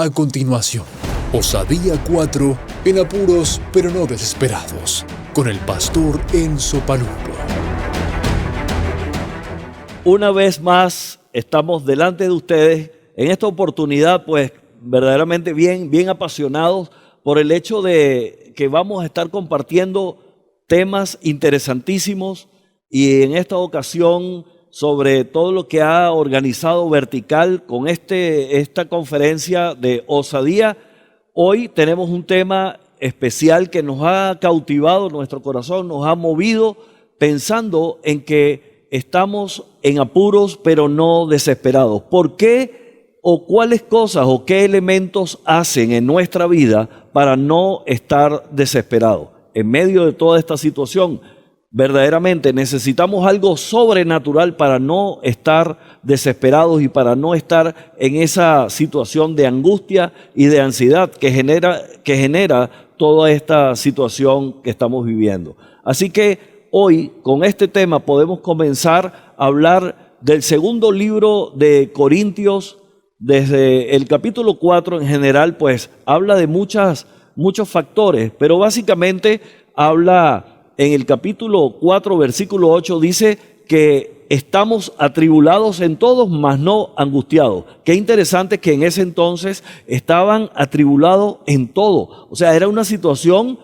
A continuación, Osadía 4, en apuros pero no desesperados, con el pastor Enzo Palumbo. Una vez más estamos delante de ustedes en esta oportunidad, pues verdaderamente bien apasionados por el hecho de que vamos a estar compartiendo temas interesantísimos y en esta ocasión sobre todo lo que ha organizado Vertical con esta conferencia de Osadía. Hoy tenemos un tema especial que nos ha cautivado nuestro corazón, nos ha movido pensando en que estamos en apuros pero no desesperados. ¿Por qué o cuáles cosas o qué elementos hacen en nuestra vida para no estar desesperados? En medio de toda esta situación, verdaderamente necesitamos algo sobrenatural para no estar desesperados y para no estar en esa situación de angustia y de ansiedad que genera toda esta situación que estamos viviendo. Así que hoy con este tema podemos comenzar a hablar del segundo libro de Corintios. Desde el capítulo 4 en general pues habla de muchos factores, pero básicamente habla en el capítulo 4, versículo 8, dice que estamos atribulados en todos, mas no angustiados. Qué interesante que en ese entonces estaban atribulados en todo. O sea, era una situación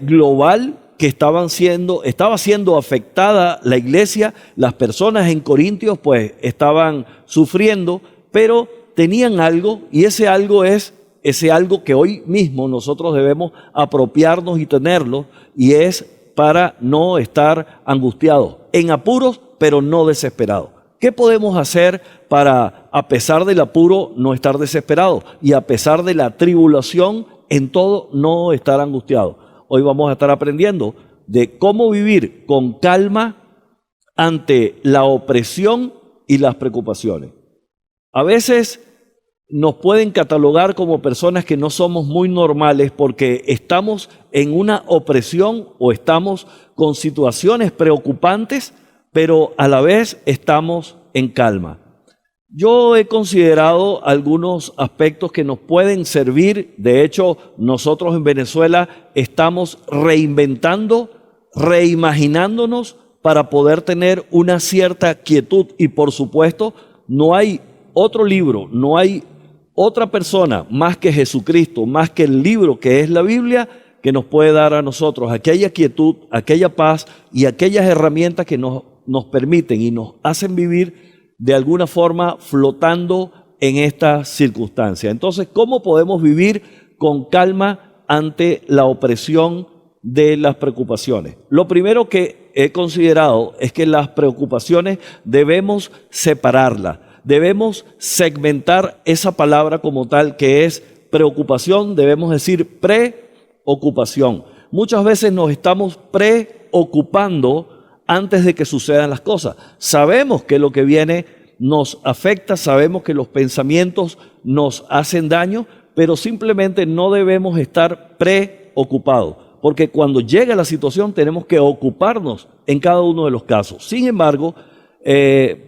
global que estaba siendo afectada la iglesia. Las personas en Corintios pues estaban sufriendo, pero tenían algo, y ese algo es ese algo que hoy mismo nosotros debemos apropiarnos y tenerlo, y es para no estar angustiados, en apuros, pero no desesperados. ¿Qué podemos hacer para, a pesar del apuro, no estar desesperados? Y a pesar de la tribulación, en todo, no estar angustiados. Hoy vamos a estar aprendiendo de cómo vivir con calma ante la opresión y las preocupaciones. A veces nos pueden catalogar como personas que no somos muy normales porque estamos en una opresión o estamos con situaciones preocupantes, pero a la vez estamos en calma. Yo he considerado algunos aspectos que nos pueden servir. De hecho, nosotros en Venezuela estamos reinventando, reimaginándonos para poder tener una cierta quietud. Y por supuesto, no hay otro libro, no hay otra persona más que Jesucristo, más que el libro que es la Biblia, que nos puede dar a nosotros aquella quietud, aquella paz y aquellas herramientas que nos permiten y nos hacen vivir de alguna forma flotando en estas circunstancias. Entonces, ¿cómo podemos vivir con calma ante la opresión de las preocupaciones? Lo primero que he considerado es que las preocupaciones debemos separarlas. Debemos segmentar esa palabra como tal, que es preocupación, debemos decir preocupación. Muchas veces nos estamos preocupando antes de que sucedan las cosas. Sabemos que lo que viene nos afecta, sabemos que los pensamientos nos hacen daño, pero simplemente no debemos estar preocupados, porque cuando llega la situación tenemos que ocuparnos en cada uno de los casos. Sin embargo,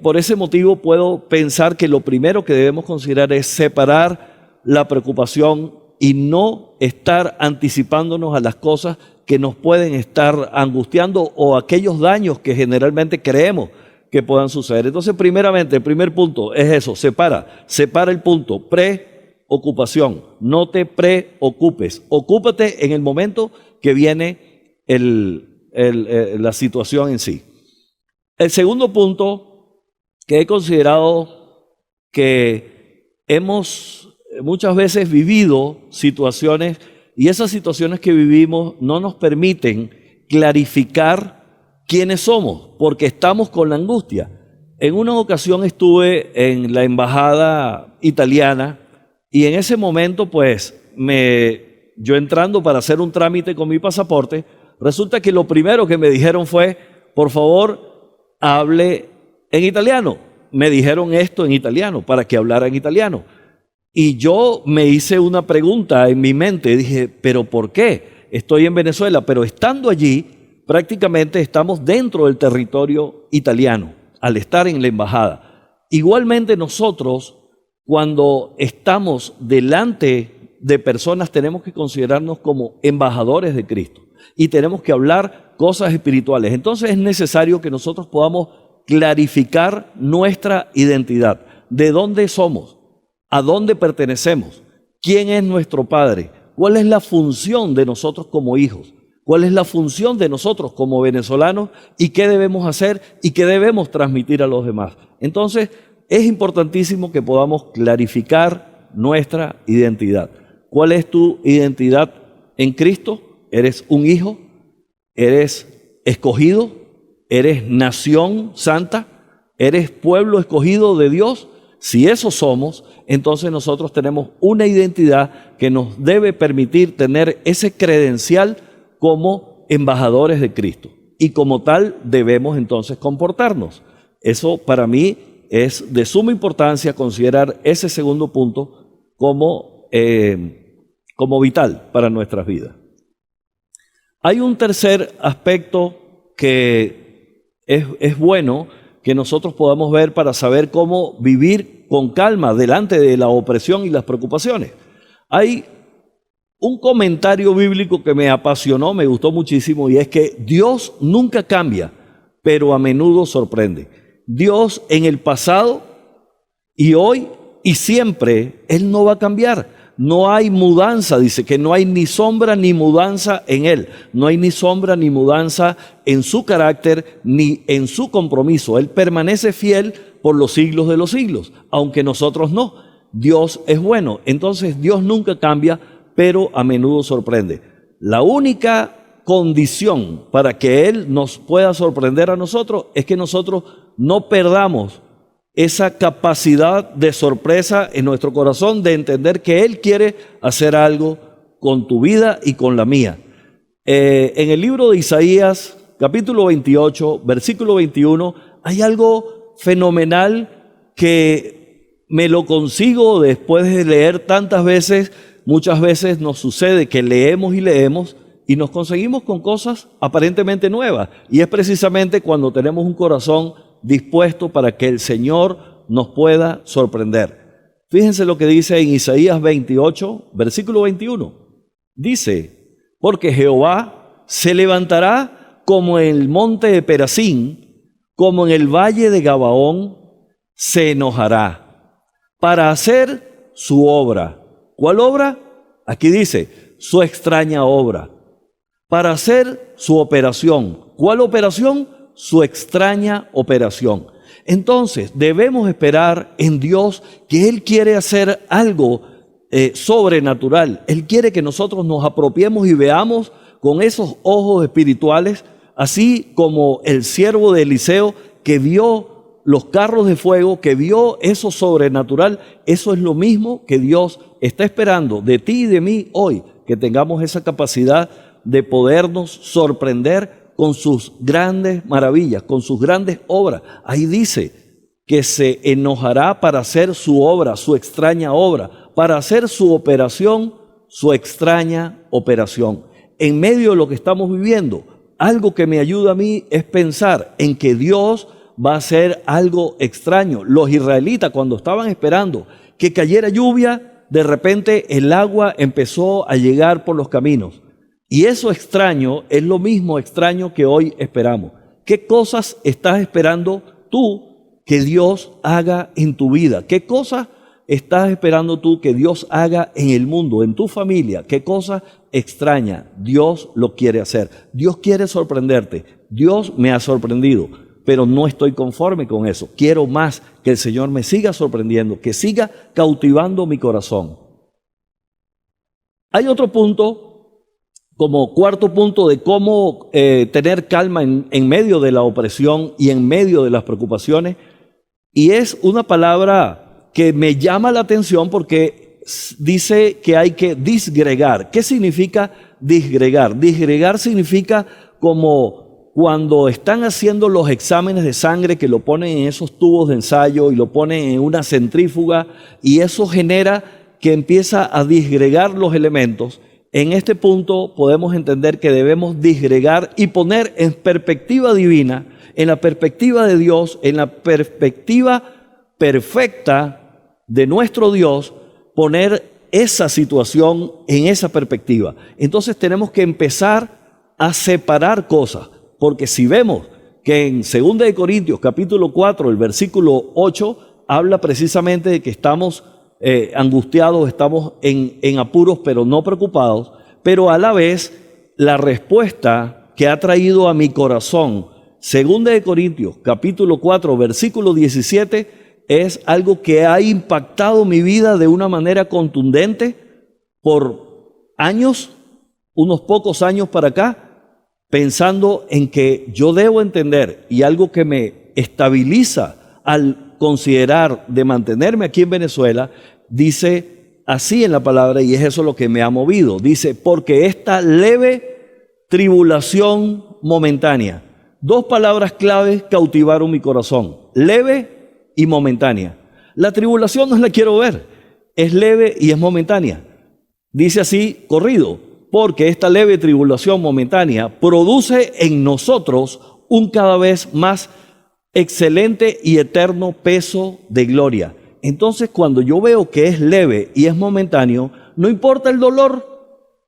por ese motivo puedo pensar que lo primero que debemos considerar es separar la preocupación y no estar anticipándonos a las cosas que nos pueden estar angustiando o aquellos daños que generalmente creemos que puedan suceder. Entonces, primeramente, el primer punto es eso, separa el punto, preocupación, no te preocupes, ocúpate en el momento que viene la situación en sí. El segundo punto que he considerado que hemos muchas veces vivido situaciones y esas situaciones que vivimos no nos permiten clarificar quiénes somos porque estamos con la angustia. En una ocasión estuve en la embajada italiana y en ese momento pues yo entrando para hacer un trámite con mi pasaporte, resulta que lo primero que me dijeron fue, por favor, hable en italiano. Me dijeron esto en italiano, para que hablara en italiano. Y yo me hice una pregunta en mi mente, dije, ¿pero por qué? Estoy en Venezuela, pero estando allí, prácticamente estamos dentro del territorio italiano, al estar en la embajada. Igualmente nosotros cuando estamos delante de personas tenemos que considerarnos como embajadores de Cristo y tenemos que hablar cosas espirituales. Entonces es necesario que nosotros podamos clarificar nuestra identidad, de dónde somos, a dónde pertenecemos, quién es nuestro Padre, cuál es la función de nosotros como hijos, cuál es la función de nosotros como venezolanos y qué debemos hacer y qué debemos transmitir a los demás. Entonces es importantísimo que podamos clarificar nuestra identidad. ¿Cuál es tu identidad en Cristo? ¿Eres un hijo? ¿Eres escogido? ¿Eres nación santa? ¿Eres pueblo escogido de Dios? Si eso somos, entonces nosotros tenemos una identidad que nos debe permitir tener ese credencial como embajadores de Cristo. Y como tal debemos entonces comportarnos. Eso para mí es de suma importancia considerar ese segundo punto como vital para nuestras vidas. Hay un tercer aspecto que es bueno que nosotros podamos ver para saber cómo vivir con calma delante de la opresión y las preocupaciones. Hay un comentario bíblico que me apasionó, me gustó muchísimo, y es que Dios nunca cambia, pero a menudo sorprende. Dios en el pasado y hoy y siempre, Él no va a cambiar. No hay mudanza, dice que no hay ni sombra ni mudanza en Él. No hay ni sombra ni mudanza en su carácter ni en su compromiso. Él permanece fiel por los siglos de los siglos, aunque nosotros no. Dios es bueno. Entonces Dios nunca cambia, pero a menudo sorprende. La única condición para que Él nos pueda sorprender a nosotros es que nosotros no perdamos esa capacidad de sorpresa en nuestro corazón de entender que Él quiere hacer algo con tu vida y con la mía. En el libro de Isaías, capítulo 28, versículo 21, hay algo fenomenal que me lo consigo después de leer tantas veces. Muchas veces nos sucede que leemos y leemos y nos conseguimos con cosas aparentemente nuevas. Y es precisamente cuando tenemos un corazón dispuesto para que el Señor nos pueda sorprender. Fíjense lo que dice en Isaías 28, versículo 21. Dice, porque Jehová se levantará como en el monte de Perazín, como en el valle de Gabaón, se enojará para hacer su obra. ¿Cuál obra? Aquí dice, su extraña obra. Para hacer su operación. ¿Cuál operación? Su extraña operación. Entonces debemos esperar en Dios que Él quiere hacer algo sobrenatural. Él quiere que nosotros nos apropiemos y veamos con esos ojos espirituales, así como el siervo de Eliseo que vio los carros de fuego, que vio eso sobrenatural. Eso es lo mismo que Dios está esperando de ti y de mí hoy, que tengamos esa capacidad de podernos sorprender con sus grandes maravillas, con sus grandes obras. Ahí dice que se enojará para hacer su obra, su extraña obra, para hacer su operación, su extraña operación. En medio de lo que estamos viviendo, algo que me ayuda a mí es pensar en que Dios va a hacer algo extraño. Los israelitas, cuando estaban esperando que cayera lluvia, de repente el agua empezó a llegar por los caminos. Y eso extraño es lo mismo extraño que hoy esperamos. ¿Qué cosas estás esperando tú que Dios haga en tu vida? ¿Qué cosas estás esperando tú que Dios haga en el mundo, en tu familia? ¿Qué cosa extraña Dios lo quiere hacer? Dios quiere sorprenderte. Dios me ha sorprendido, pero no estoy conforme con eso. Quiero más, que el Señor me siga sorprendiendo, que siga cautivando mi corazón. Hay otro punto, como cuarto punto de cómo tener calma en medio de la opresión y en medio de las preocupaciones. Y es una palabra que me llama la atención porque dice que hay que disgregar. ¿Qué significa disgregar? Disgregar significa como cuando están haciendo los exámenes de sangre, que lo ponen en esos tubos de ensayo y lo ponen en una centrífuga, y eso genera que empieza a disgregar los elementos. En este punto podemos entender que debemos disgregar y poner en perspectiva divina, en la perspectiva de Dios, en la perspectiva perfecta de nuestro Dios, poner esa situación en esa perspectiva. Entonces tenemos que empezar a separar cosas, porque si vemos que en 2 de Corintios capítulo 4, el versículo 8, habla precisamente de que estamos angustiados, estamos en apuros, pero no preocupados, pero a la vez la respuesta que ha traído a mi corazón 2 de Corintios capítulo 4, versículo 17, es algo que ha impactado mi vida de una manera contundente por años, unos pocos años para acá, pensando en que yo debo entender, y algo que me estabiliza al considerar de mantenerme aquí en Venezuela, dice así en la palabra, y es eso lo que me ha movido. Dice, porque esta leve tribulación momentánea. Dos palabras claves cautivaron mi corazón: leve y momentánea. La tribulación no la quiero ver, es leve y es momentánea. Dice así corrido, porque esta leve tribulación momentánea produce en nosotros un cada vez más excelente y eterno peso de gloria. Entonces, cuando yo veo que es leve y es momentáneo, no importa el dolor,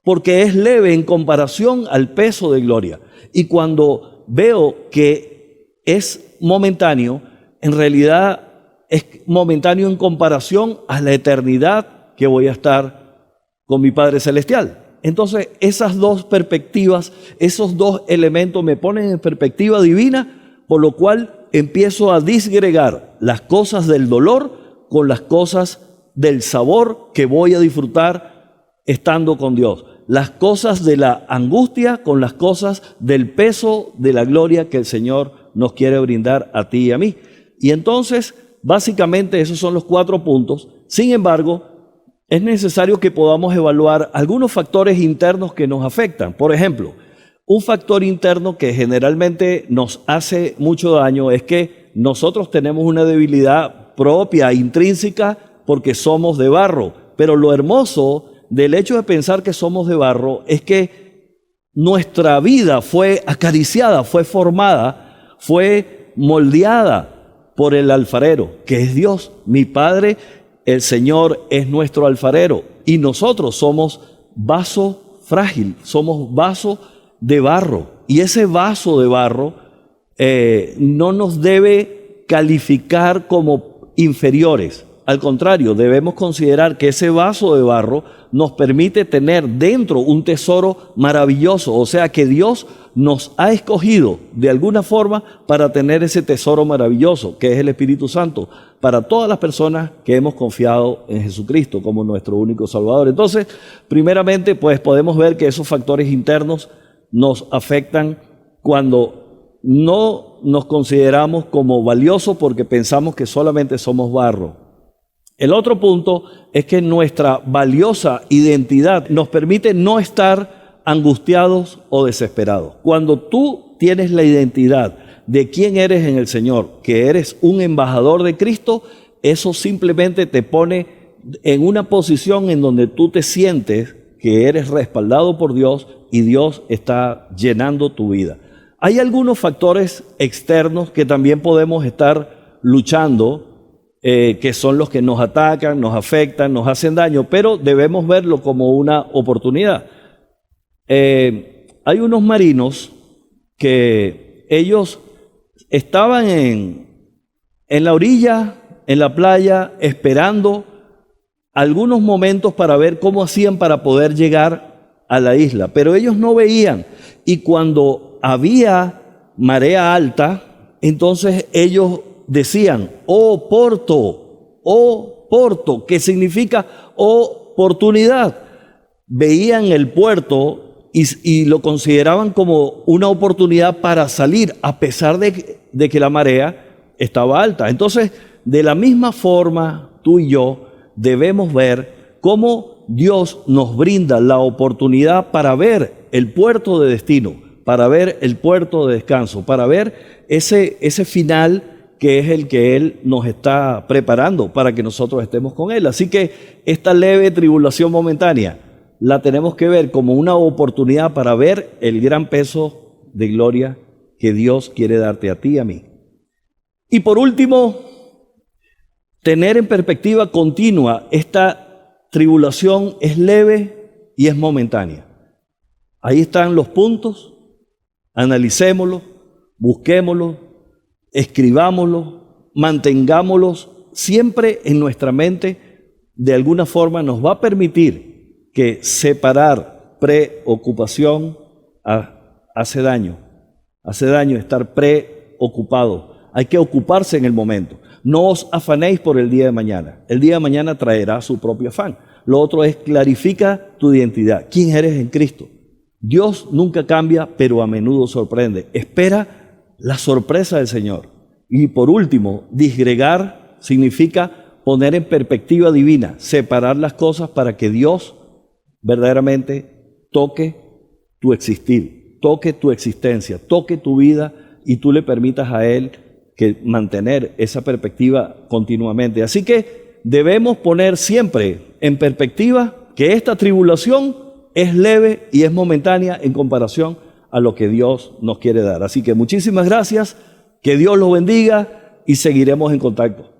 porque es leve en comparación al peso de gloria. Y cuando veo que es momentáneo, en realidad es momentáneo en comparación a la eternidad que voy a estar con mi Padre Celestial. Entonces, esas dos perspectivas, esos dos elementos me ponen en perspectiva divina, por lo cual empiezo a disgregar las cosas del dolor con las cosas del sabor que voy a disfrutar estando con Dios. Las cosas de la angustia con las cosas del peso de la gloria que el Señor nos quiere brindar a ti y a mí. Y entonces, básicamente esos son los 4 puntos. Sin embargo, es necesario que podamos evaluar algunos factores internos que nos afectan. Por ejemplo, un factor interno que generalmente nos hace mucho daño es que nosotros tenemos una debilidad propia, intrínseca, porque somos de barro. Pero lo hermoso del hecho de pensar que somos de barro es que nuestra vida fue acariciada, fue formada, fue moldeada por el alfarero, que es Dios. Mi Padre, el Señor, es nuestro alfarero y nosotros somos vaso frágil, somos vaso de barro. Y ese vaso de barro no nos debe calificar como inferiores. Al contrario, debemos considerar que ese vaso de barro nos permite tener dentro un tesoro maravilloso. O sea que Dios nos ha escogido de alguna forma para tener ese tesoro maravilloso, que es el Espíritu Santo, para todas las personas que hemos confiado en Jesucristo como nuestro único Salvador. Entonces, primeramente, pues podemos ver que esos factores internos nos afectan cuando no nos consideramos como valiosos porque pensamos que solamente somos barro. El otro punto es que nuestra valiosa identidad nos permite no estar angustiados o desesperados. Cuando tú tienes la identidad de quién eres en el Señor, que eres un embajador de Cristo, eso simplemente te pone en una posición en donde tú te sientes que eres respaldado por Dios y Dios está llenando tu vida. Hay algunos factores externos que también podemos estar luchando, que son los que nos atacan, nos afectan, nos hacen daño, pero debemos verlo como una oportunidad. Hay unos marinos que ellos estaban en la orilla, en la playa, esperando algunos momentos para ver cómo hacían para poder llegar a la isla, pero ellos no veían, y cuando había marea alta, entonces ellos decían, oh Porto, que significa oportunidad. Veían el puerto y lo consideraban como una oportunidad para salir, a pesar de que la marea estaba alta. Entonces, de la misma forma, tú y yo debemos ver cómo Dios nos brinda la oportunidad para ver el puerto de destino, para ver el puerto de descanso, para ver ese final que es el que Él nos está preparando para que nosotros estemos con Él. Así que esta leve tribulación momentánea la tenemos que ver como una oportunidad para ver el gran peso de gloria que Dios quiere darte a ti y a mí. Y por último, tener en perspectiva continua esta tribulación es leve y es momentánea. Ahí están los puntos, analicémoslos, busquémoslos, escribámoslos, mantengámoslos siempre en nuestra mente. De alguna forma nos va a permitir que separar preocupación hace daño estar preocupado. Hay que ocuparse en el momento. No os afanéis por el día de mañana. El día de mañana traerá su propio afán. Lo otro es clarifica tu identidad. ¿Quién eres en Cristo? Dios nunca cambia, pero a menudo sorprende. Espera la sorpresa del Señor. Y por último, disgregar significa poner en perspectiva divina, separar las cosas para que Dios verdaderamente toque tu existir, toque tu existencia, toque tu vida y tú le permitas a Él que mantener esa perspectiva continuamente. Así que debemos poner siempre en perspectiva que esta tribulación es leve y es momentánea en comparación a lo que Dios nos quiere dar. Así que muchísimas gracias, que Dios los bendiga y seguiremos en contacto.